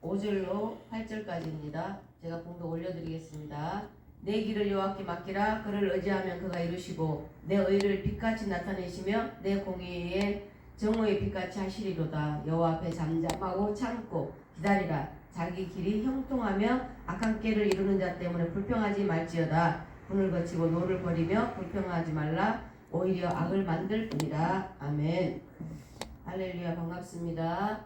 5절로 8절까지입니다. 제가 봉독 올려드리겠습니다. 내 길을 여호와께 맡기라. 그를 의지하면 그가 이루시고 내 의를 빛같이 나타내시며 내 공의에 정오의 빛같이 하시리로다. 여호와 앞에 잠잠하고 참고 기다리라. 자기 길이 형통하며 악한 꾀를 이루는 자 때문에 불평하지 말지어다. 분을 거치고 노를 버리며 불평하지 말라. 오히려 악을 만들 뿐이라. 아멘. 할렐루야. 반갑습니다.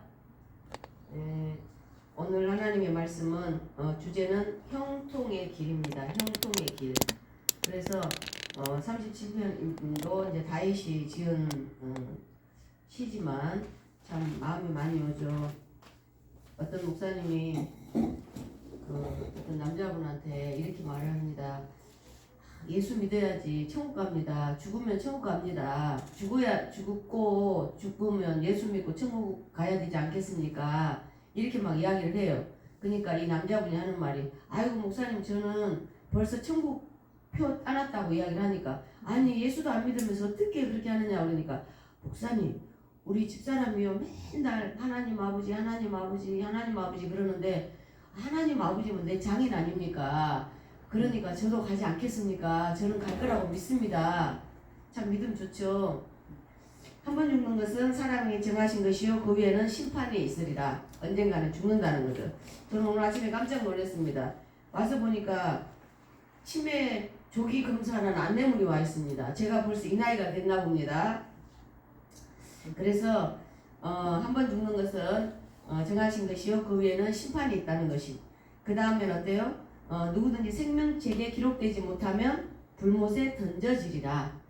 오늘 하나님의 말씀은 주제는 형통의 길입니다. 형통의 길. 그래서 37편도 이제 다윗이 지은 시지만 참 마음이 많이 오죠. 어떤 목사님이 어떤 남자분한테 이렇게 말을 합니다. 예수 믿어야지 천국 갑니다. 죽으면 천국 갑니다. 죽으면 예수 믿고 천국 가야 되지 않겠습니까? 이렇게 막 이야기를 해요. 그러니까 이 남자분이 하는 말이, 아이고 목사님, 저는 벌써 천국 표 따놨다고 이야기를 하니까, 아니 예수도 안 믿으면서 어떻게 그렇게 하느냐 그러니까, 목사님, 우리 집사람이요 맨날 하나님 아버지 그러는데, 하나님 아버지면 내 장인 아닙니까? 그러니까 저도 가지 않겠습니까? 저는 갈 거라고 믿습니다. 참 믿음 좋죠. 한 번 죽는 것은 사람이 정하신 것이요 그 위에는 심판이 있으리라. 언젠가는 죽는다는 거죠. 저는 오늘 아침에 깜짝 놀랐습니다. 와서 보니까 치매 조기 검사는 안내물이 와 있습니다. 제가 벌써 이 나이가 됐나 봅니다. 그래서 한 번 죽는 것은 정하신 것이요 그 위에는 심판이 있다는 것이. 그 다음엔 어때요? 누구든지 생명책에 기록되지 못하면 불못에 던져지리라.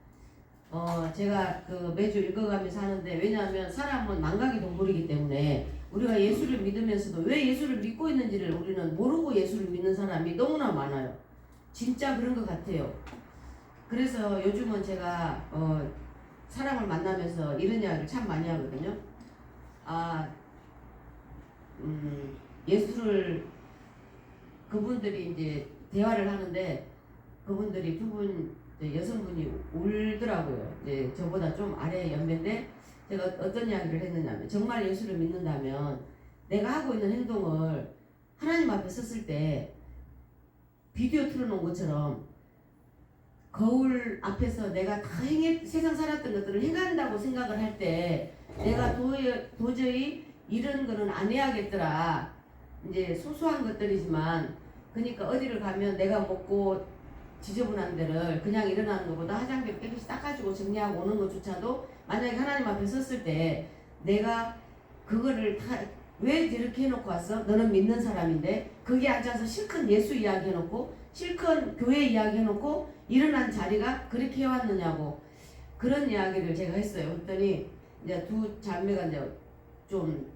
제가 매주 읽어가면서 하는데, 왜냐하면 사람은 망각의 동물이기 때문에 우리가 예수를 믿으면서도 왜 예수를 믿고 있는지를 우리는 모르고 예수를 믿는 사람이 너무나 많아요. 진짜 그런 것 같아요. 그래서 요즘은 제가 사람을 만나면서 이런 이야기를 참 많이 하거든요. 예수를 그분들이 이제 대화를 하는데, 그분들이 두 분 여성분이 울더라고요. 이제 저보다 좀 아래 연배인데, 제가 어떤 이야기를 했느냐면, 정말 예수를 믿는다면 내가 하고 있는 행동을 하나님 앞에 섰을 때 비디오 틀어놓은 것처럼 거울 앞에서 내가 다 세상 살았던 것들을 행한다고 생각을 할 때, 내가 도저히 이런 거는 안 해야겠더라. 이제 소소한 것들이지만, 그러니까 어디를 가면 내가 먹고 지저분한 데를 그냥 일어나는 것보다 화장대 깨끗이 닦아주고 정리하고 오는 것조차도, 만약에 하나님 앞에 섰을 때 내가 그거를 다 왜 저렇게 해놓고 왔어? 너는 믿는 사람인데. 거기 앉아서 실컷 예수 이야기 해놓고 실컷 교회 이야기 해놓고 일어난 자리가 그렇게 해왔느냐고, 그런 이야기를 제가 했어요. 그랬더니 이제 두 자매가 이제 좀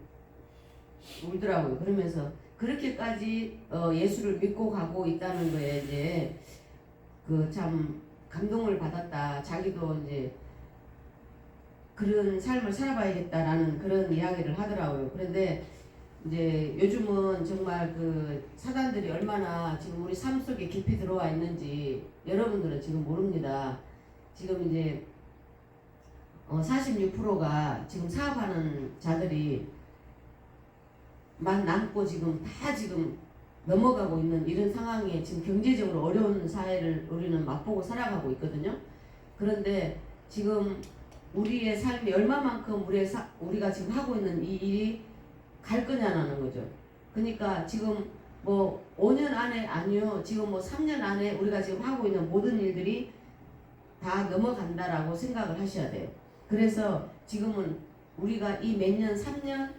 울더라고요. 그러면서 그렇게까지 예수를 믿고 가고 있다는 거에 이제 참 감동을 받았다. 자기도 이제 그런 삶을 살아봐야겠다라는 그런 이야기를 하더라고요. 그런데 이제 요즘은 정말 사단들이 얼마나 지금 우리 삶 속에 깊이 들어와 있는지 여러분들은 지금 모릅니다. 지금 이제 46%가 지금 사업하는 자들이 만 남고 지금 다 지금 넘어가고 있는 이런 상황에, 지금 경제적으로 어려운 사회를 우리는 맛보고 살아가고 있거든요. 그런데 지금 우리의 삶이 얼마만큼 우리가 지금 하고 있는 이 일이 갈 거냐는 거죠. 그러니까 지금 5년 안에, 아니요, 지금 3년 안에 우리가 지금 하고 있는 모든 일들이 다 넘어간다라고 생각을 하셔야 돼요. 그래서 지금은 우리가 이 몇 년, 3년,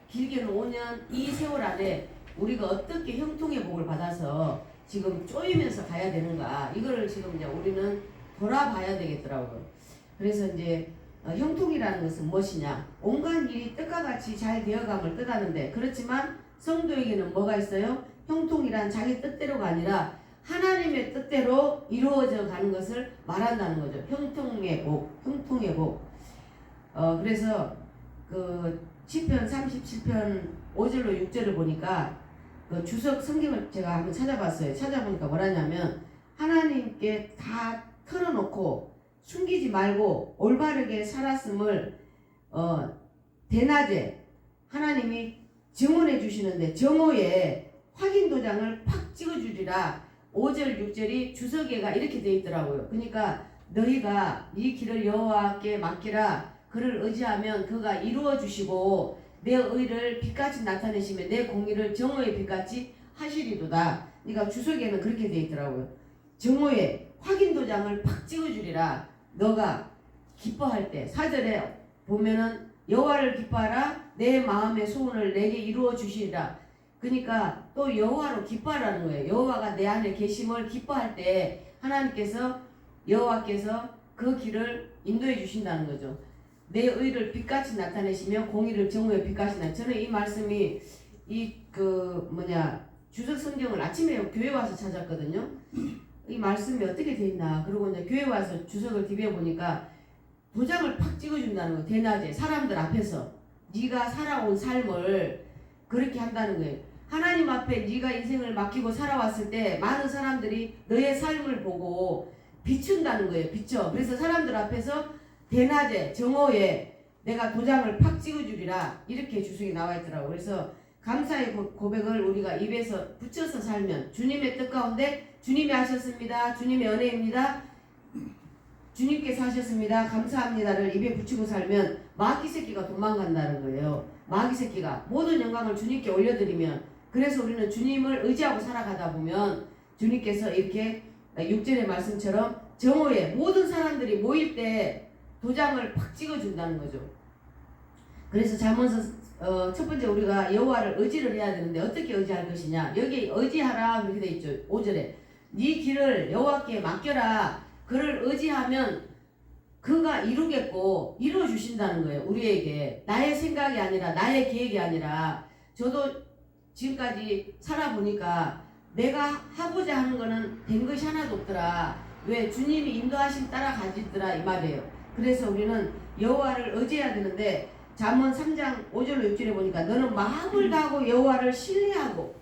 길게는 5년, 이 세월 안에 우리가 어떻게 형통의 복을 받아서 지금 쪼이면서 가야 되는가, 이거를 지금 이제 우리는 돌아봐야 되겠더라고요. 그래서 이제 형통이라는 것은 무엇이냐? 온갖 일이 뜻과 같이 잘 되어감을 뜻하는데, 그렇지만 성도에게는 뭐가 있어요? 형통이란 자기 뜻대로가 아니라 하나님의 뜻대로 이루어져 가는 것을 말한다는 거죠. 형통의 복, 형통의 복. 그래서 시편 37편 5절로 6절을 보니까 주석 성경을 제가 한번 찾아봤어요. 찾아보니까 뭐라냐면, 하나님께 다 털어놓고 숨기지 말고 올바르게 살았음을 대낮에 하나님이 증언해 주시는데 정오에 확인 도장을 팍 찍어주리라. 5절 6절이 주석에가 이렇게 되어 있더라고요. 그러니까 너희가 이 길을 여호와께 맡기라. 그를 의지하면 그가 이루어 주시고 내 의를 빛같이 나타내시며 내 공의를 정오의 빛같이 하시리로다. 그러니까 주석에는 그렇게 되어 있더라고요. 정오에 확인 도장을 팍 찍어주리라. 너가 기뻐할 때 4절에 보면은 여호와를 기뻐하라. 내 마음의 소원을 내게 이루어 주시리라. 그러니까 또 여호와로 기뻐하라는 거예요. 여호와가 내 안에 계심을 기뻐할 때 하나님께서 여호와께서 그 길을 인도해 주신다는 거죠. 내 의를 빛같이 나타내시며 공의를 정오의 빛같이 저는 이 말씀이 주석 성경을 아침에 교회 와서 찾았거든요. 이 말씀이 어떻게 돼 있나. 그리고 이제 교회 와서 주석을 디벼 보니까 도장을 팍 찍어준다는 거예요. 대낮에 사람들 앞에서 네가 살아온 삶을 그렇게 한다는 거예요. 하나님 앞에 네가 인생을 맡기고 살아왔을 때 많은 사람들이 너의 삶을 보고 비춘다는 거예요. 비춰. 그래서 사람들 앞에서 대낮에 정오에 내가 도장을 팍 찍어주리라. 이렇게 주석이 나와 있더라고요. 그래서 감사의 고백을 우리가 입에서 붙여서 살면 주님의 뜻 가운데 주님이 하셨습니다. 주님의 은혜입니다. 주님께서 하셨습니다. 감사합니다를 입에 붙이고 살면 마귀 새끼가 도망간다는 거예요. 마귀 새끼가 모든 영광을 주님께 올려드리면, 그래서 우리는 주님을 의지하고 살아가다 보면 주님께서 이렇게 6절의 말씀처럼 정오에 모든 사람들이 모일 때 도장을 팍 찍어준다는 거죠. 그래서 잠언서 첫 번째 우리가 여호와를 의지를 해야 되는데 어떻게 의지할 것이냐. 여기 의지하라 그렇게 돼 있죠. 5절에 네 길을 여호와께 맡겨라. 그를 의지하면 그가 이루겠고 이루어 주신다는 거예요. 우리에게 나의 생각이 아니라 나의 계획이 아니라. 저도 지금까지 살아보니까 내가 하고자 하는 거는 된 것이 하나도 없더라. 왜? 주님이 인도하심 따라가지더라 이 말이에요. 그래서 우리는 여호와를 의지해야 되는데 잠언 3장 5절로 6절에 보니까 너는 마음을 다하고 여호와를 신뢰하고,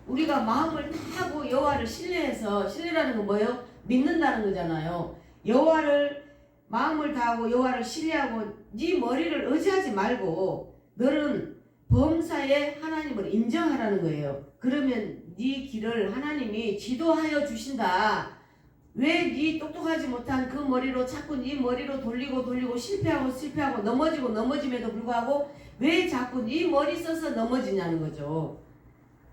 우리가 마음을 다하고 여호와를 신뢰해서, 신뢰라는 건 뭐예요? 믿는다는 거잖아요. 여호와를 마음을 다하고 여호와를 신뢰하고 네 머리를 의지하지 말고 너는 범사에 하나님을 인정하라는 거예요. 그러면 네 길을 하나님이 지도하여 주신다. 왜 네 똑똑하지 못한 그 머리로 자꾸 네 머리로 돌리고 실패하고 넘어지고 넘어짐에도 불구하고 왜 자꾸 네 머리 써서 넘어지냐는 거죠.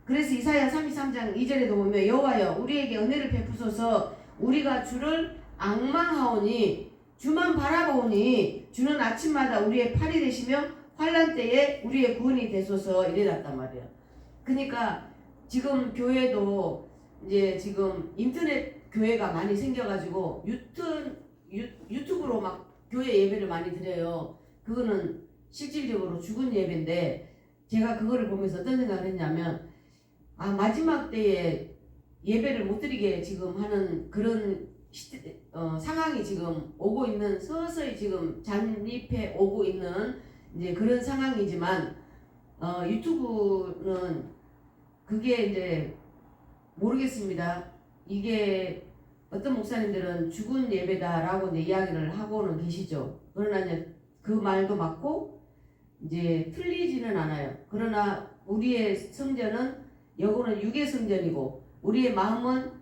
그래서 이사야 33장 2절에도 보면 여호와여 우리에게 은혜를 베푸소서. 우리가 주를 앙망하오니 주만 바라보오니 주는 아침마다 우리의 팔이 되시며 환난 때에 우리의 구원이 되소서 이래놨단 말이에요. 그러니까 지금 교회도 이제 지금 인터넷 교회가 많이 생겨가지고 유튜브로 막 교회 예배를 많이 드려요. 그거는 실질적으로 죽은 예배인데 제가 그거를 보면서 어떤 생각을 했냐면 마지막 때에 예배를 못 드리게 지금 하는 그런 상황이 지금 오고 있는, 서서히 지금 잠입해 오고 있는 이제 그런 상황이지만 유튜브는 그게 이제 모르겠습니다. 이게 어떤 목사님들은 죽은 예배다라고 이제 이야기를 하고는 계시죠. 그러나 이제 그 말도 맞고 이제 틀리지는 않아요. 그러나 우리의 성전은 여고는 육의 성전이고 우리의 마음은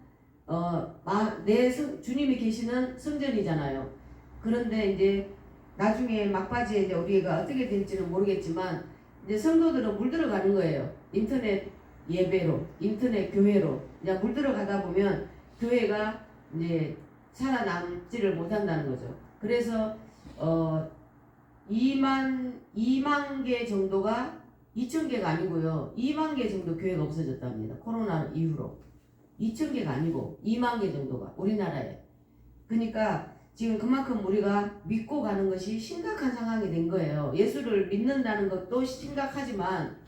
주님이 계시는 성전이잖아요. 그런데 이제 나중에 막바지에 이제 우리가 어떻게 될지는 모르겠지만 이제 성도들은 물들어가는 거예요. 인터넷 예배로, 인터넷 교회로 이제 물들어가다 보면 교회가 이제 살아남지를 못한다는 거죠. 그래서 2만 개 정도가 2,000개가 아니고요. 2만 개 정도 교회가 없어졌답니다. 코로나 이후로. 2,000개가 아니고 2만 개 정도가 우리나라에. 그러니까 지금 그만큼 우리가 믿고 가는 것이 심각한 상황이 된 거예요. 예수를 믿는다는 것도 심각하지만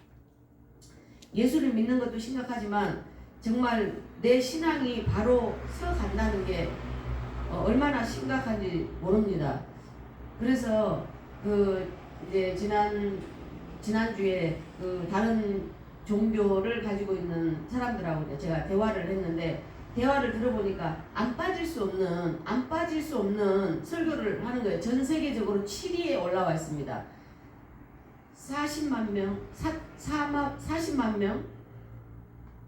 정말 내 신앙이 바로 서 간다는 게 얼마나 심각한지 모릅니다. 그래서 이제 지난주에 다른 종교를 가지고 있는 사람들하고 제가 대화를 했는데, 대화를 들어보니까 안 빠질 수 없는 설교를 하는 거예요. 전 세계적으로 7위에 올라와 있습니다. 40만 명, 40만 명,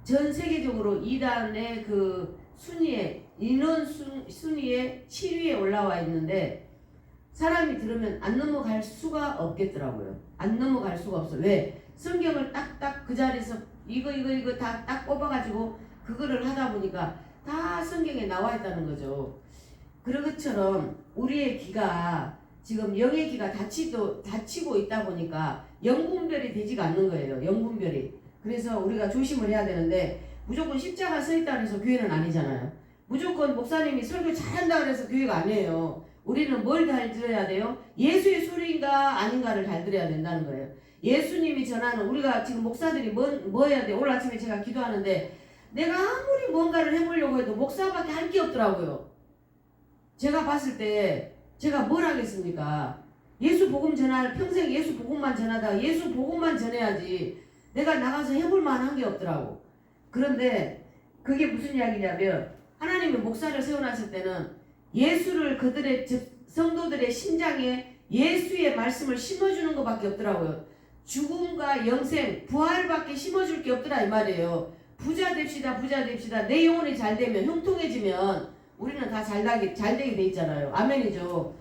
전 세계적으로 이단의 그 순위에, 인원 순위에 7위에 올라와 있는데 사람이 들으면 안 넘어갈 수가 없겠더라고요. 안 넘어갈 수가 없어. 왜? 성경을 딱딱 그 자리에서 이거 다 딱 뽑아가지고 그거를 하다 보니까 다 성경에 나와 있다는 거죠. 그런 것처럼 우리의 귀가 지금 영의 귀가 닫히고 있다 보니까 영분별이 되지가 않는 거예요. 영분별이. 그래서 우리가 조심을 해야 되는데 무조건 십자가 서 있다 그래서 교회는 아니잖아요. 무조건 목사님이 설교 잘한다 그래서 교회가 아니에요. 우리는 뭘 잘 들어야 돼요? 예수의 소리인가 아닌가를 잘 들어야 된다는 거예요. 예수님이 전하는, 우리가 지금 목사들이 뭐 해야 돼? 오늘 아침에 제가 기도하는데 내가 아무리 뭔가를 해보려고 해도 목사밖에 할 게 없더라고요. 제가 봤을 때 제가 뭘 하겠습니까? 예수 복음 평생 예수 복음만 전하다가 예수 복음만 전해야지 내가 나가서 해볼 만한 게 없더라고. 그런데 그게 무슨 이야기냐면 하나님이 목사를 세워놨을 때는 예수를 그들의 성도들의 심장에 예수의 말씀을 심어주는 것밖에 없더라고요. 죽음과 영생, 부활밖에 심어줄 게 없더라 이 말이에요. 부자 됩시다. 내 영혼이 잘 되면, 형통해지면 우리는 다 잘 되게 돼 있잖아요. 아멘이죠.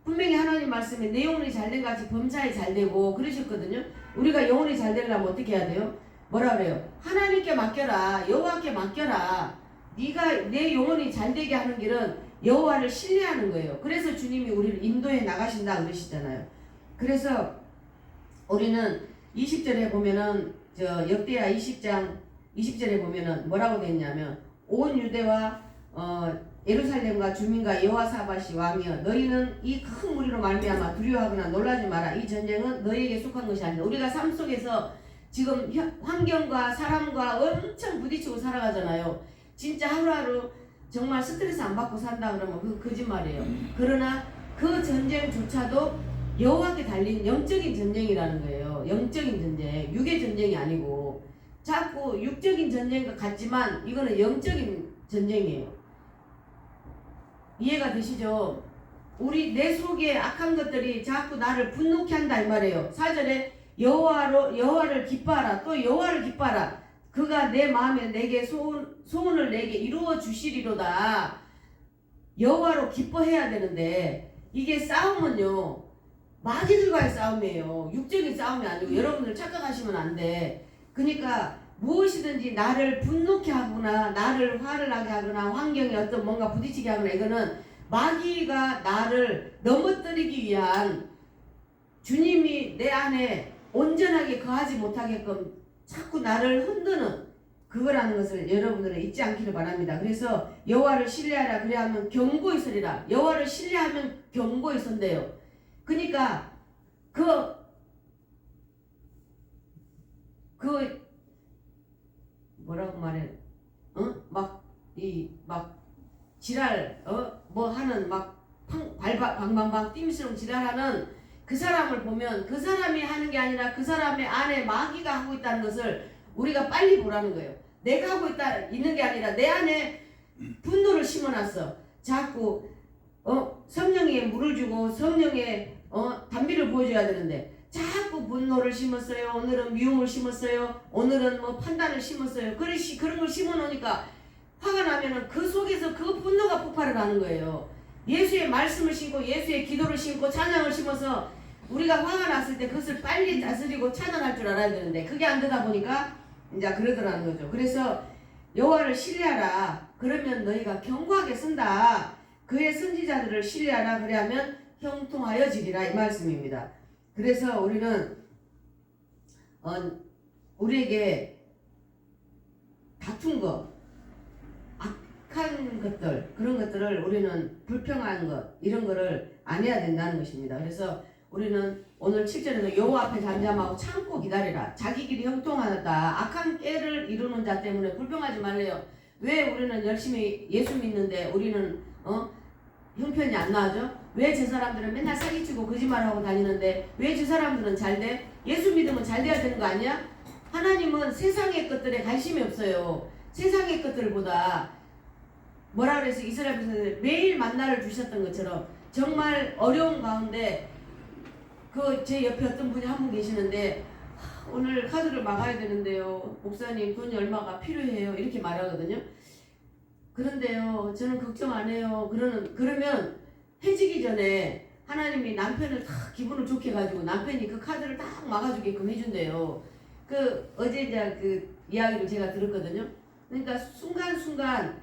분명히 하나님 말씀에 내 영혼이 잘된 같이 범사에 잘 되고 그러셨거든요. 우리가 영혼이 잘 되려면 어떻게 해야 돼요? 뭐라 그래요? 하나님께 맡겨라. 여호와께 맡겨라. 네가 내 영혼이 잘 되게 하는 길은 여호와를 신뢰하는 거예요. 그래서 주님이 우리를 인도해 나가신다 그러시잖아요. 그래서 우리는 20절에 보면은 역대하 20장 20절에 보면은 뭐라고 되어 있냐면 온 유대와 예루살렘과 주민과 여호사밧이 왕이여 너희는 이 큰 무리로 말미암아 두려워하거나 놀라지 마라. 이 전쟁은 너희에게 속한 것이 아니다. 우리가 삶 속에서 지금 환경과 사람과 엄청 부딪히고 살아가잖아요. 진짜 하루하루 정말 스트레스 안 받고 산다 그러면 그거 거짓말이에요. 그러나 그 전쟁조차도 여호와께 달린 영적인 전쟁이라는 거예요. 영적인 전쟁, 육의 전쟁이 아니고 자꾸 육적인 전쟁과 같지만 이거는 영적인 전쟁이에요. 이해가 되시죠? 내 속에 악한 것들이 자꾸 나를 분노케 한다 이 말이에요. 4절에 여호와를 기뻐하라. 또 여호와를 기뻐하라. 그가 내 마음에 내게 소원을 내게 이루어 주시리로다. 여호와로 기뻐해야 되는데 이게 싸움은요 마귀들과의 싸움이에요. 육적인 싸움이 아니고 여러분들 착각하시면 안 돼. 그러니까 무엇이든지 나를 분노케 하거나 나를 화를 나게 하거나 환경에 어떤 뭔가 부딪히게 하거나 이거는 마귀가 나를 넘어뜨리기 위한 주님이 내 안에 온전하게 거하지 못하게끔 자꾸 나를 흔드는 그거라는 것을 여러분들은 잊지 않기를 바랍니다. 그래서 여호와를 신뢰하라. 그래야 하면 견고히 서리라. 여호와를 신뢰하면 견고히 선대요. 그러니까 뭐라고 말해? 막 지랄 뭐 하는 막 방방방 띠미스러운 지랄하는 그 사람을 보면 그 사람이 하는 게 아니라 그 사람의 안에 마귀가 하고 있다는 것을 우리가 빨리 보라는 거예요. 내가 하고 있는 게 아니라 내 안에 분노를 심어놨어. 자꾸 성령에 물을 주고 성령에 단비를 보여줘야 되는데 자꾸 분노를 심었어요. 오늘은 미움을 심었어요. 오늘은 뭐 판단을 심었어요. 그런 걸 심어놓으니까 화가 나면은 그 속에서 그 분노가 폭발을 하는 거예요. 예수의 말씀을 심고 예수의 기도를 심고 찬양을 심어서 우리가 화가 났을 때 그것을 빨리 다스리고 차단할 줄 알아야 되는데 그게 안 되다 보니까 이제 그러더라는 거죠. 그래서 여호와를 신뢰하라. 그러면 너희가 견고하게 쓴다. 그의 선지자들을 신뢰하라. 그래야면 형통하여지리라 이 말씀입니다. 그래서 우리는 우리에게 다툰 거, 악한 것들, 그런 것들을 우리는 불평한 것 이런 거를 안 해야 된다는 것입니다. 그래서 우리는 오늘 7절에는 여호와 앞에 잠잠하고 참고 기다리라. 자기 길이 형통하다. 악한 깨를 이루는 자 때문에 불평하지 말래요. 왜 우리는 열심히 예수 믿는데 우리는 형편이 안 나죠? 왜 저 사람들은 맨날 사기치고 거짓말하고 다니는데 왜 저 사람들은 잘 돼? 예수 믿으면 잘 돼야 되는 거 아니야? 하나님은 세상의 것들에 관심이 없어요. 세상의 것들보다 뭐라 그래서 이스라엘 백성들 매일 만나를 주셨던 것처럼 정말 어려운 가운데 제 옆에 어떤 분이 한 분 계시는데 오늘 카드를 막아야 되는데요. 목사님 돈이 얼마가 필요해요. 이렇게 말하거든요. 그런데요, 저는 걱정 안 해요. 그러면 해지기 전에 하나님이 남편을 딱 기분을 좋게 해가지고 남편이 그 카드를 딱 막아주게끔 해준대요. 어제 이제 그 이야기를 제가 들었거든요. 그러니까 순간순간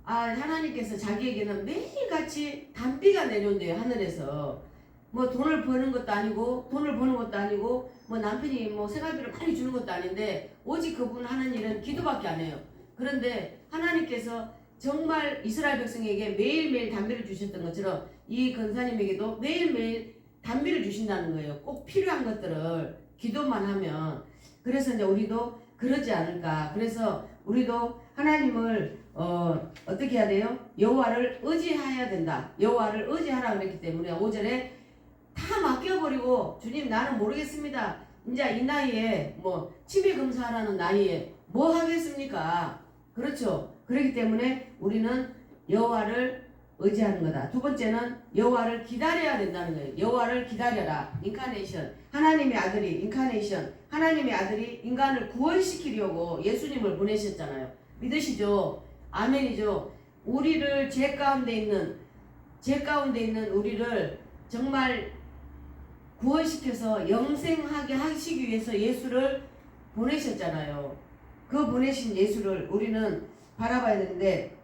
하나님께서 자기에게는 매일같이 단비가 내려온대요. 하늘에서. 뭐 돈을 버는 것도 아니고 뭐 남편이 뭐 생활비를 많이 주는 것도 아닌데 오직 그분 하는 일은 기도밖에 안 해요. 그런데 하나님께서 정말 이스라엘 백성에게 매일매일 단비를 주셨던 것처럼 이 권사님에게도 매일매일 단비를 주신다는 거예요. 꼭 필요한 것들을 기도만 하면. 그래서 이제 우리도 그러지 않을까. 그래서 우리도 하나님을 어떻게 해야 돼요? 여호와를 의지해야 된다. 여호와를 의지하라 그랬기 때문에 5절에 다 맡겨버리고 주님 나는 모르겠습니다. 이제 이 나이에 뭐 치매 검사하라는 나이에 뭐 하겠습니까? 그렇죠. 그렇기 때문에 우리는 여호와를 의지하는 거다. 두 번째는 여호와를 기다려야 된다는 거예요. 여호와를 기다려라. 인카네이션. 하나님의 아들이 인카네이션. 하나님의 아들이 인간을 구원시키려고 예수님을 보내셨잖아요. 믿으시죠? 아멘이죠. 우리를 죄 가운데 있는 우리를 정말 구원시켜서 영생하게 하시기 위해서 예수를 보내셨잖아요. 그 보내신 예수를 우리는 바라봐야 되는데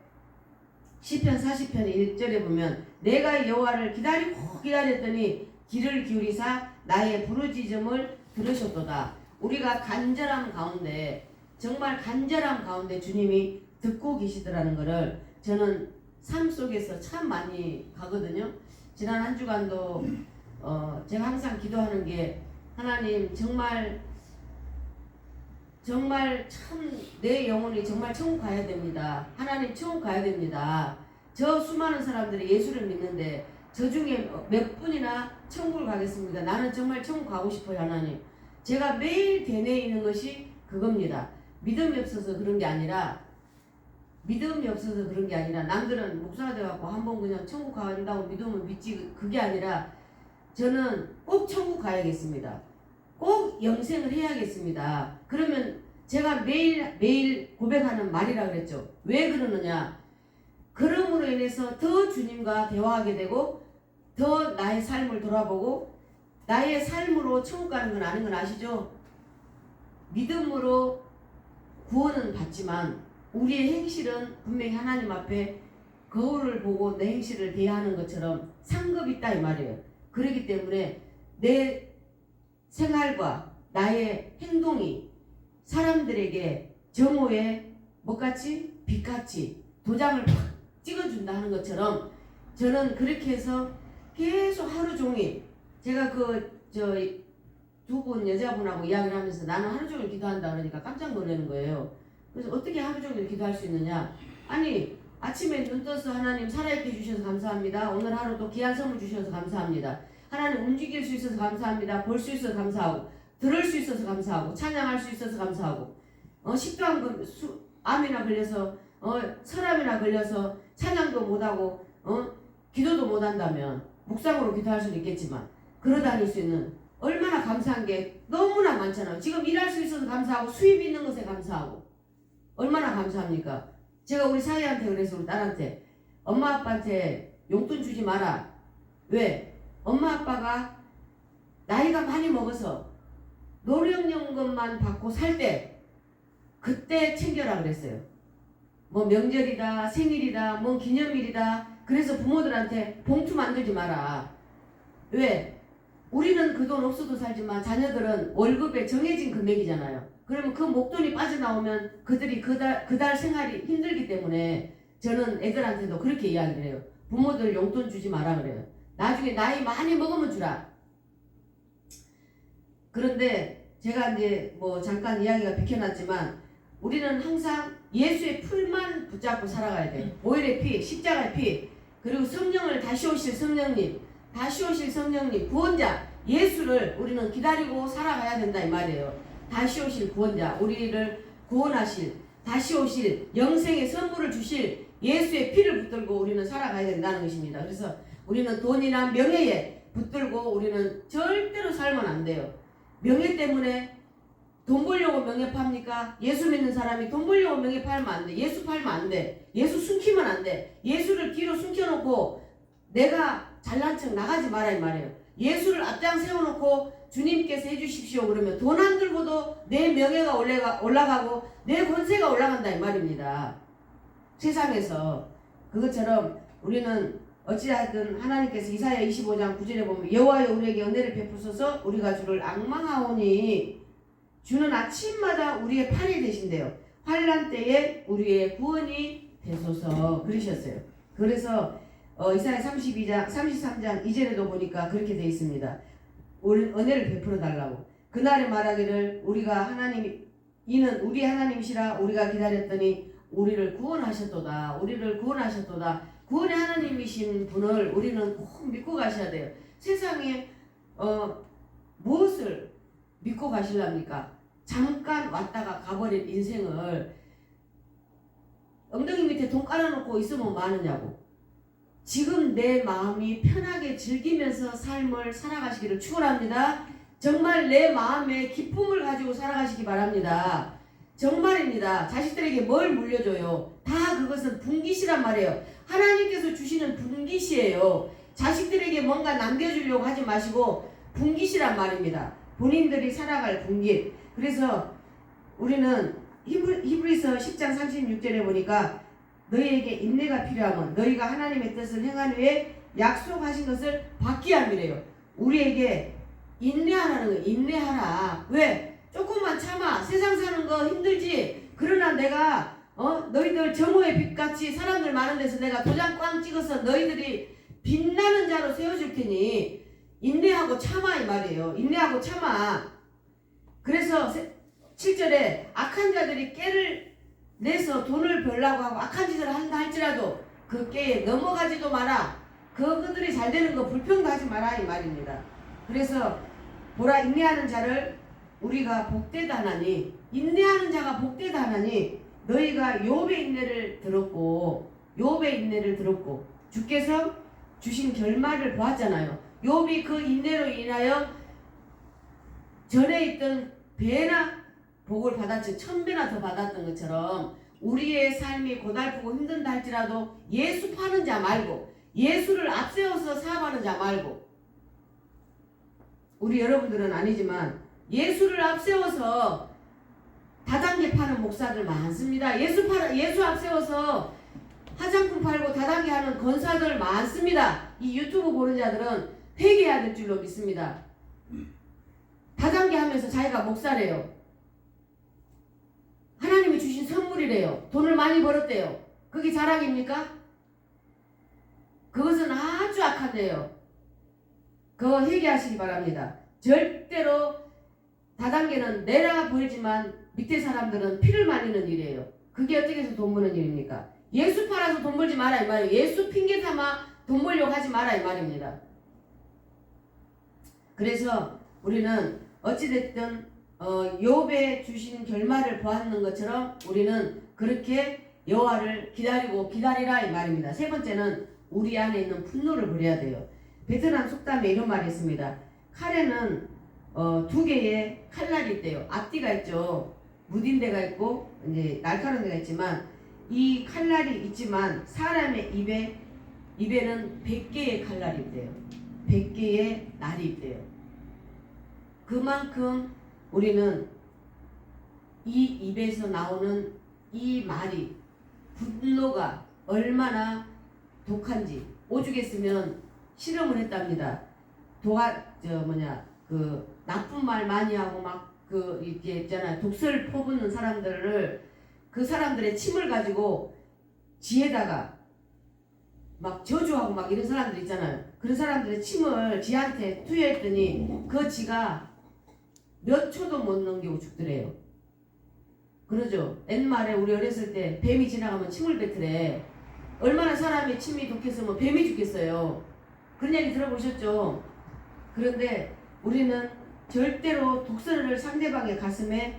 시편 40편 1절에 보면 내가 여호와를 기다렸더니 귀를 기울이사 나의 부르짖음을 들으셨도다. 우리가 간절함 가운데 정말 간절함 가운데 주님이 듣고 계시더라는 것을 저는 삶 속에서 참 많이 가거든요. 지난 한 주간도 제가 항상 기도하는 게 하나님 정말 참 내 영혼이 정말 천국 가야 됩니다. 하나님 천국 가야 됩니다. 저 수많은 사람들이 예수를 믿는데 저 중에 몇 분이나 천국을 가겠습니다. 나는 정말 천국 가고 싶어요. 하나님. 제가 매일 되뇌 있는 것이 그겁니다. 믿음이 없어서 그런 게 아니라 남들은 목사가 돼갖고 한번 그냥 천국 가는다고 믿으면 믿지 그게 아니라 저는 꼭 천국 가야겠습니다. 꼭 영생을 해야겠습니다. 그러면 제가 매일 고백하는 말이라 그랬죠. 왜 그러느냐? 그럼으로 인해서 더 주님과 대화하게 되고 더 나의 삶을 돌아보고 나의 삶으로 천국 가는 건 아는 건 아시죠? 믿음으로 구원은 받지만 우리의 행실은 분명히 하나님 앞에 거울을 보고 내 행실을 대하는 것처럼 상급이 있다 이 말이에요. 그렇기 때문에 내 생활과 나의 행동이 사람들에게 정오의 뭐같이 빛같이 도장을 팍 찍어준다 하는 것처럼 저는 그렇게 해서 계속 하루 종일 제가 두 분 여자분하고 이야기를 하면서 나는 하루 종일 기도한다 그러니까 깜짝 놀라는 거예요. 그래서 어떻게 하루 종일 기도할 수 있느냐? 아니 아침에 눈 떠서 하나님 살아있게 해주셔서 감사합니다. 오늘 하루도 귀한 선물 주셔서 감사합니다. 하나님 움직일 수 있어서 감사합니다. 볼 수 있어서 감사하고 들을 수 있어서 감사하고 찬양할 수 있어서 감사하고 식도암 암이나 걸려서 설암이나 걸려서 찬양도 못하고 기도도 못한다면 묵상으로 기도할 수는 있겠지만 걸어다닐 수 있는 얼마나 감사한 게 너무나 많잖아요. 지금 일할 수 있어서 감사하고 수입이 있는 것에 감사하고 얼마나 감사합니까? 제가 우리 사이한테 그래서 우리 딸한테 엄마 아빠한테 용돈 주지 마라. 왜? 엄마 아빠가 나이가 많이 먹어서 노령연금만 받고 살 때 그때 챙겨라 그랬어요. 뭐 명절이다 생일이다 뭐 기념일이다 그래서 부모들한테 봉투 만들지 마라. 왜? 우리는 그 돈 없어도 살지만 자녀들은 월급에 정해진 금액이잖아요. 그러면 그 목돈이 빠져나오면 그들이 그 달 생활이 힘들기 때문에 저는 애들한테도 그렇게 이야기를 해요. 부모들 용돈 주지 마라 그래요. 나중에 나이 많이 먹으면 주라. 그런데 제가 이제 뭐 잠깐 이야기가 비켜났지만 우리는 항상 예수의 풀만 붙잡고 살아가야 돼. 보혈의 피, 십자가의 피, 그리고 성령을 다시 오실 성령님, 구원자 예수를 우리는 기다리고 살아가야 된다 이 말이에요. 다시 오실 구원자, 우리를 구원하실, 다시 오실 영생의 선물을 주실 예수의 피를 붙들고 우리는 살아가야 된다는 것입니다. 그래서 우리는 돈이나 명예에 붙들고 우리는 절대로 살면 안 돼요. 명예 때문에 돈 벌려고 명예 팝니까? 예수 믿는 사람이 돈 벌려고 명예 팔면 안 돼. 예수 팔면 안 돼. 예수 숨기면 안 돼. 예수를 뒤로 숨겨놓고 내가 잘난 척 나가지 마라 이 말이에요. 예수를 앞장 세워놓고 주님께서 해주십시오 그러면 돈 안 들고도 내 명예가 올라가고 내 권세가 올라간다 이 말입니다. 세상에서 그것처럼 우리는 어찌하든 하나님께서 이사야 25장 9절에 보면 여호와여 우리에게 은혜를 베푸소서 우리가 주를 앙망하오니 주는 아침마다 우리의 팔이 되신대요. 환난 때에 우리의 구원이 되소서 그러셨어요. 그래서 이사야 33장 2절에도 보니까 그렇게 되어 있습니다. 은혜를 베풀어 달라고. 그날에 말하기를 우리가 하나님 이는 우리 하나님이시라 우리가 기다렸더니 우리를 구원하셨도다. 우리를 구원하셨도다. 구원의 하나님이신 분을 우리는 꼭 믿고 가셔야 돼요. 세상에 무엇을 믿고 가실랍니까? 잠깐 왔다가 가버린 인생을 엉덩이 밑에 돈 깔아놓고 있으면 많으냐고. 지금 내 마음이 편하게 즐기면서 삶을 살아가시기를 축원합니다. 정말 내 마음에 기쁨을 가지고 살아가시기 바랍니다. 정말입니다. 자식들에게 뭘 물려줘요? 다 그것은 분깃이란 말이에요. 하나님께서 주시는 분깃이에요. 자식들에게 뭔가 남겨주려고 하지 마시고 분깃이란 말입니다. 본인들이 살아갈 분깃. 그래서 우리는 히브리서 10장 36절에 보니까 너희에게 인내가 필요하면 너희가 하나님의 뜻을 행한 후에 약속하신 것을 받게 함이래요. 우리에게 인내하라는 거예요. 인내하라. 왜? 조금만 참아. 세상 사는 거 힘들지. 그러나 내가 너희들 정오의 빛같이 사람들 많은 데서 내가 도장 꽝 찍어서 너희들이 빛나는 자로 세워줄 테니 인내하고 참아 이 말이에요. 인내하고 참아. 그래서 7절에 악한 자들이 깨를 내서 돈을 벌라고 하고 악한 짓을 한다 할지라도 그 깨에 넘어가지도 마라. 그들이 잘 되는 거 불평도 하지 마라 이 말입니다. 그래서 보라 인내하는 자를 우리가 복되다 하나니 인내하는 자가 복되다 하나니 너희가 욥의 인내를 들었고 주께서 주신 결말을 보았잖아요. 욥이 그 인내로 인하여 전에 있던 배나 복을 받았지 1000배나 더 받았던 것처럼 우리의 삶이 고달프고 힘든다 할지라도 예수 파는 자 말고 예수를 앞세워서 사업하는 자 말고 우리 여러분들은 아니지만 예수를 앞세워서 다단계 파는 목사들 많습니다. 예수 앞세워서 화장품 팔고 다단계 하는 권사들 많습니다. 이 유튜브 보는 자들은 회개해야 될 줄로 믿습니다. 다단계 하면서 자기가 목사래요. 하나님이 주신 선물이래요. 돈을 많이 벌었대요. 그게 자랑입니까? 그것은 아주 악한데요. 그거 회개하시기 바랍니다. 절대로 다단계는 내가 벌지만 밑에 사람들은 피를 말리는 일이에요. 그게 어떻게 해서 돈 버는 일입니까? 예수 팔아서 돈 벌지 마라 이 말이에요. 예수 핑계 삼아 돈 벌려고 하지 마라 이 말입니다. 그래서 우리는 어찌됐든 욥의 주신 결말을 보았는 것처럼 우리는 그렇게 여호와를 기다리라 이 말입니다. 세 번째는 우리 안에 있는 분노를 버려야 돼요. 베트남 속담에 이런 말이 있습니다. 칼에는 2개의 칼날이 있대요. 앞뒤가 있죠. 무딘 데가 있고 이제 날카로운 데가 있지만 이 칼날이 있지만 사람의 입에는 100개의 칼날이 있대요. 100개의 날이 있대요. 그만큼 우리는 이 입에서 나오는 이 말이 분노가 얼마나 독한지 오죽했으면 실험을 했답니다. 나쁜 말 많이 하고 이게 있잖아요. 독설 퍼붓는 사람들을 그 사람들의 침을 가지고 지에다가 막 저주하고 막 이런 사람들 있잖아요. 그런 사람들의 침을 지한테 투여했더니 그 지가 몇 초도 못 넘기고 죽더래요. 그러죠. 옛말에 우리 어렸을 때 뱀이 지나가면 침을 뱉으래. 얼마나 사람의 침이 독했으면 뱀이 죽겠어요. 그런 얘기 들어보셨죠? 그런데 우리는 절대로 독설을 상대방의 가슴에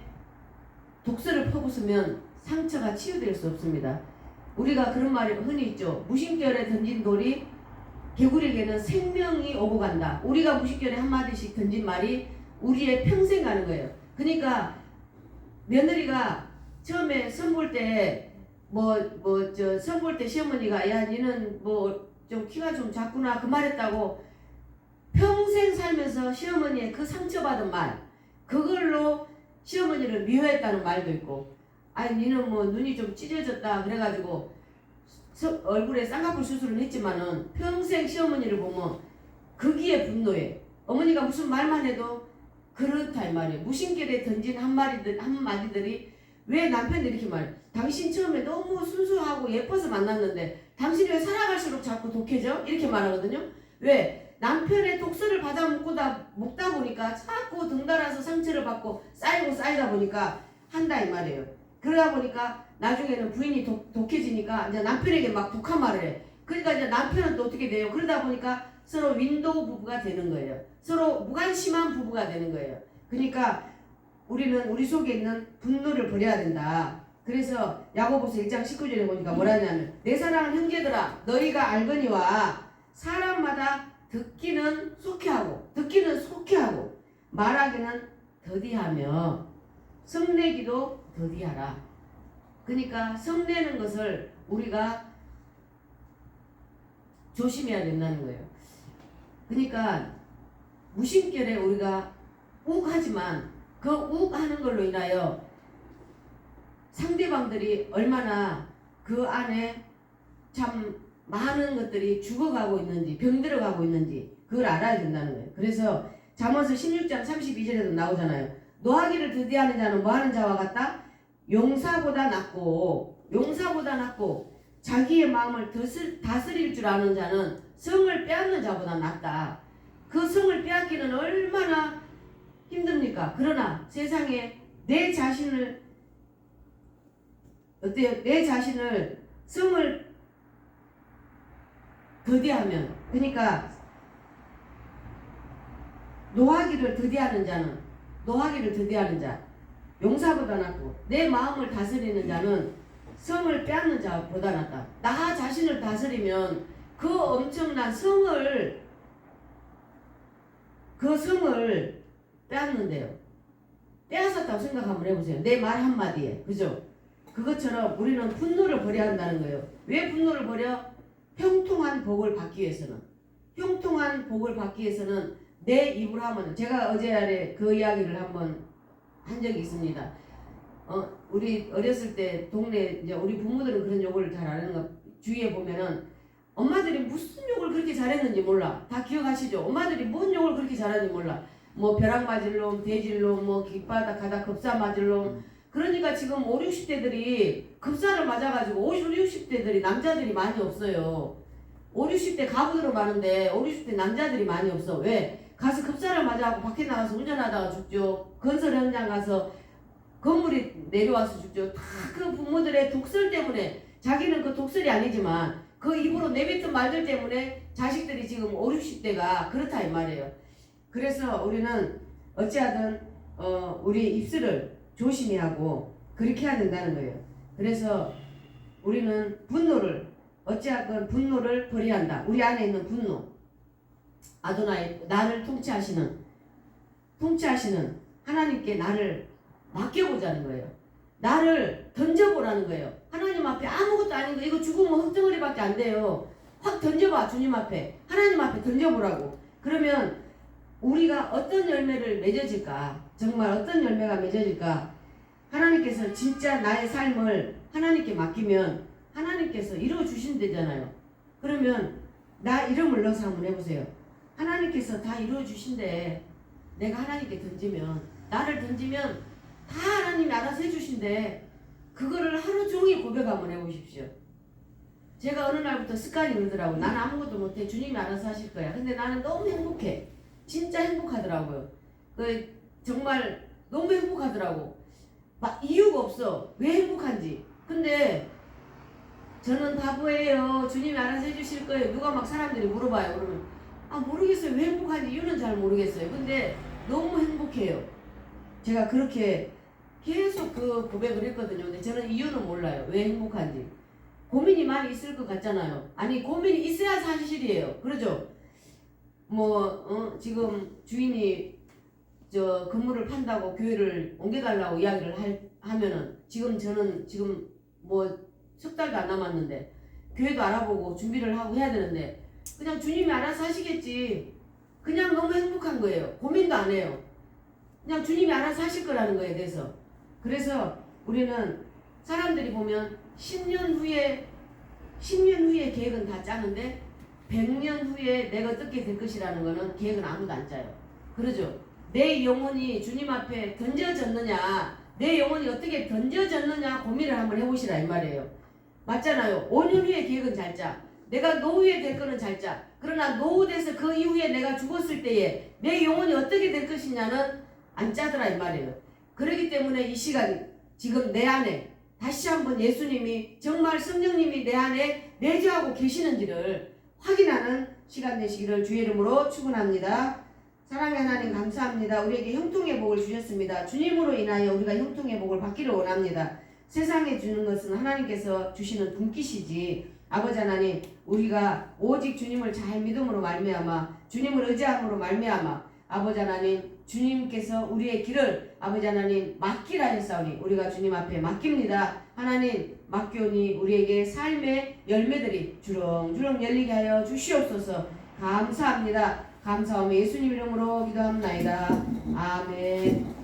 독설을 퍼붓으면 상처가 치유될 수 없습니다. 우리가 그런 말이 흔히 있죠. 무심결에 던진 돌이 개구리에게는 생명이 오고 간다. 우리가 무심결에 한마디씩 던진 말이 우리의 평생 가는 거예요. 그러니까 며느리가 처음에 선볼 때 선볼 때 시어머니가 야 니는 뭐 좀 키가 좀 작구나 그 말했다고 평생 살면서 시어머니의 그 상처받은 말 그걸로 시어머니를 미워했다는 말도 있고 아니 니는 뭐 눈이 좀 찢어졌다 그래가지고 얼굴에 쌍꺼풀 수술을 했지만은 평생 시어머니를 보면 거기에 분노해. 어머니가 무슨 말만 해도 그렇다 이 말이에요. 무심결에 던진 한마디들이 왜 남편이 이렇게 말해? 당신 처음에 너무 순수하고 예뻐서 만났는데 당신이 왜 살아갈수록 자꾸 독해져? 이렇게 말하거든요. 왜? 남편의 독서를 받아 먹다 보니까 자꾸 덩달아서 상처를 받고 쌓이다 보니까 한다 이 말이에요. 그러다 보니까 나중에는 부인이 독해지니까 이제 남편에게 막 독한 말을 해. 그러니까 이제 남편은 또 어떻게 돼요? 그러다 보니까 서로 윈도우 부부가 되는 거예요. 서로 무관심한 부부가 되는 거예요. 그러니까 우리는 우리 속에 있는 분노를 버려야 된다. 그래서 야고보서 1장 19절에 보니까 뭐라 하냐면 내 사랑하는 형제들아 너희가 알거니와 사람마다 듣기는 속해하고 말하기는 더디하며 성내기도 더디하라. 그러니까 성내는 것을 우리가 조심해야 된다는 거예요. 그러니까 무심결에 우리가 욱 하지만 그 욱 하는 걸로 인하여 상대방들이 얼마나 그 안에 참 많은 것들이 죽어가고 있는지 병들어가고 있는지 그걸 알아야 된다는 거예요. 그래서 잠언서 16장 32절에도 나오잖아요. 노하기를 더디하는 자는 뭐하는 자와 같다? 용사보다 낫고 자기의 마음을 다스릴 줄 아는 자는 성을 빼앗는 자보다 낫다. 그 성을 빼앗기는 얼마나 힘듭니까? 그러나 세상에 내 자신을 성을 더디하면 그러니까 노하기를 더디하는 자 용사보다 낫고 내 마음을 다스리는 자는 성을 빼앗는 자보다 낫다. 나 자신을 다스리면 그 엄청난 그 성을 빼앗는데요. 빼앗았다고 생각 한번 해보세요. 내 말 한마디에. 그죠? 그것처럼 우리는 분노를 버려야 한다는 거예요. 왜 분노를 버려? 형통한 복을 받기 위해서는 내 입으로 하면 제가 어제 그 이야기를 한번 한 적이 있습니다. 우리 어렸을 때 동네 이제 우리 부모들은 그런 욕을 잘 아는 거 주위에 보면은 엄마들이 무슨 욕을 그렇게 잘했는지 몰라. 다 기억하시죠? 엄마들이 뭔 욕을 그렇게 잘하는지 몰라. 뭐 벼락 맞을 놈, 돼질 놈, 뭐 깃바닥 가다 급사 맞을 놈. 그러니까 지금 5, 60대들이 급사를 맞아가지고 50, 60대들이 남자들이 많이 없어요. 5, 60대 가부들은 많은데 5, 60대 남자들이 많이 없어. 왜? 가서 급사를 맞아갖고 밖에 나가서 운전하다가 죽죠. 건설 현장 가서 건물이 내려와서 죽죠. 다 그 부모들의 독설 때문에 자기는 그 독설이 아니지만 그 입으로 내뱉은 말들 때문에 자식들이 지금 5, 60대가 그렇다 이 말이에요. 그래서 우리는 어찌하든 우리 입술을 조심히 하고 그렇게 해야 된다는 거예요. 그래서 우리는 어찌하든 분노를 버려야 한다. 우리 안에 있는 분노. 아도나이 나를 통치하시는 하나님께 나를 맡겨보자는 거예요. 나를 던져보라는 거예요. 하나님 앞에 아무것도 아닌 거 이거 죽으면 흙덩어리밖에 안 돼요. 확 던져봐. 주님 앞에 하나님 앞에 던져보라고. 그러면 우리가 어떤 열매를 맺어질까? 정말 어떤 열매가 맺어질까? 하나님께서 진짜 나의 삶을 하나님께 맡기면 하나님께서 이루어주신대잖아요. 그러면 나 이름을 넣어서 한번 해보세요. 하나님께서 다 이루어주신대. 내가 하나님께 나를 던지면 다 하나님이 알아서 해주신대. 그거를 하루 종일 고백 한번 해보십시오. 제가 어느 날부터 습관이 그러더라고요. 나는 아무것도 못해. 주님이 알아서 하실 거야. 근데 나는 너무 행복해. 진짜 행복하더라고요. 정말 너무 행복하더라고. 막 이유가 없어. 왜 행복한지. 근데 저는 바보예요. 주님이 알아서 해주실 거예요. 누가 막 사람들이 물어봐요. 그러면 모르겠어요. 왜 행복한지 이유는 잘 모르겠어요. 근데 너무 행복해요. 제가 그렇게 계속 그 고백을 했거든요. 근데 저는 이유는 몰라요. 왜 행복한지. 고민이 많이 있을 것 같잖아요. 아니 고민이 있어야 사실이에요. 그러죠? 지금 주인이 건물을 판다고 교회를 옮겨달라고 이야기를 하면은 지금 저는 지금 뭐 석 달도 안 남았는데 교회도 알아보고 준비를 하고 해야 되는데 그냥 주님이 알아서 하시겠지. 그냥 너무 행복한 거예요. 고민도 안 해요. 그냥 주님이 알아서 하실 거라는 거에 대해서. 그래서 우리는 사람들이 보면 10년 후에 계획은 다 짜는데 100년 후에 내가 어떻게 될 것이라는 거는 계획은 아무도 안 짜요. 그러죠. 내 영혼이 주님 앞에 던져졌느냐, 내 영혼이 어떻게 던져졌느냐 고민을 한번 해보시라 이 말이에요. 맞잖아요. 5년 후에 계획은 잘 짜. 내가 노후에 될 거는 잘 짜. 그러나 노후돼서 그 이후에 내가 죽었을 때에 내 영혼이 어떻게 될 것이냐는 안 짜더라 이 말이에요. 그렇기 때문에 이 시간 지금 내 안에 다시 한번 예수님이 정말 성령님이 내 안에 내주하고 계시는지를 확인하는 시간 되시기를 주의 이름으로 축원합니다. 사랑의 하나님 감사합니다. 우리에게 형통의 복을 주셨습니다. 주님으로 인하여 우리가 형통의 복을 받기를 원합니다. 세상에 주는 것은 하나님께서 주시는 분깃이지 아버지 하나님 우리가 오직 주님을 잘 믿음으로 말미암아 주님을 의지함으로 말미암아 아버지 하나님 주님께서 우리의 길을 아버지 하나님 맡기라 했사오니 우리가 주님 앞에 맡깁니다. 하나님 맡겨오니 우리에게 삶의 열매들이 주렁주렁 열리게 하여 주시옵소서. 감사합니다. 감사하며 예수님 이름으로 기도합나이다. 아멘.